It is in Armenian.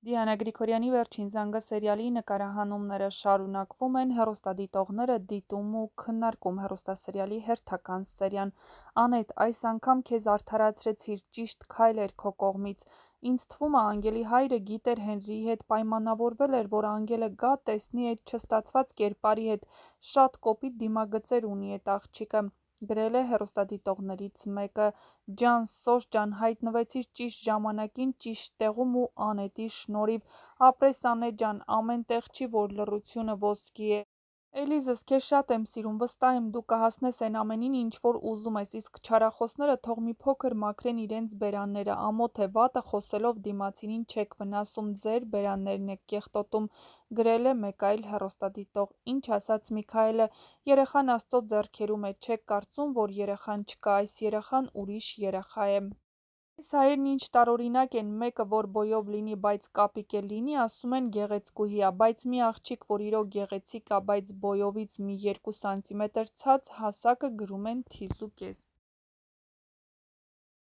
Դիանա Գրիգորյանի «Վերջին զանգը» սերիալի նկարահանումները շարունակվում են, հեռուստադիտողները դիտում ու քննարկում հեռուստասերիալի հերթական սերիան։ Անետ, այս անգամ քեզ արդարացրեցիր, ճիշտ քայլ էր քո կողմից։ Ինձ թվում ա Անգելի հայրը գիտեր Հենրիի հետ պայմանավորվել էր, որ Անգելը գա տեսնի էդ չստացված կերպարի հետ, շատ կոպիտ դիմագծեր ունի էդ աղջիկը։ Գրել է հեռուստադիտողներից մեկը. Ջան, Սոս ջան, հայտնվեցիր ճիշտ ժամանակին, ճիշտ տեղում ու Անետի շնորհիվ։ Ապրես Անետ ջան, ամեն տեղ չի, որ լռությունը ոսկի է։ Էլիզս, քեզ շատ եմ սիրում, վստահ եմ դու կհասնես էն ամենին, ինչ որ ուզում ես, իսկ չարախոսները թող մի փոքր մաքրեն իրենց բերանները, ամոթ է, վատը խոսելով դիմացինին չեք վնասում, ձեր բերաններն եք կեղտոտում, գրել է մեկ այլ հեռուստադիտող։ Ինչ ասաց Միքայելը, երեխան Աստծո ձեռքերում է, չեք կարծում, որ երեխան չկա, այս երեխան ուրիշ երեխա է։ Այս հայերն ինչ տարօրինակ են, մեկը որ բոյով լինի, բայց կապիկ էլ լինի, ասում են գեղեցկուհի ա, բայց մի աղջիկ, որ իրոք գեղեցիկ ա, բայց բոյովից մի 2 սանտիմետր ցած, հասակը գրում են թիզ ու կես։